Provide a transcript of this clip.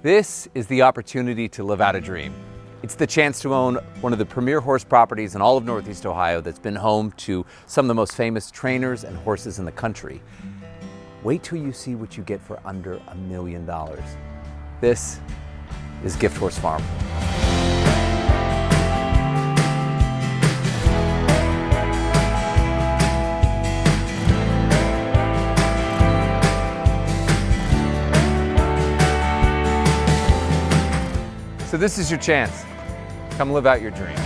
This is the opportunity to live out a dream. It's the chance to own one of the premier horse properties in all of Northeast Ohio that's been home to some of the most famous trainers and horses in the country. Wait till you see what you get for under $1 million. This is Gift Horse Farm. So this is your chance. Come live out your dream.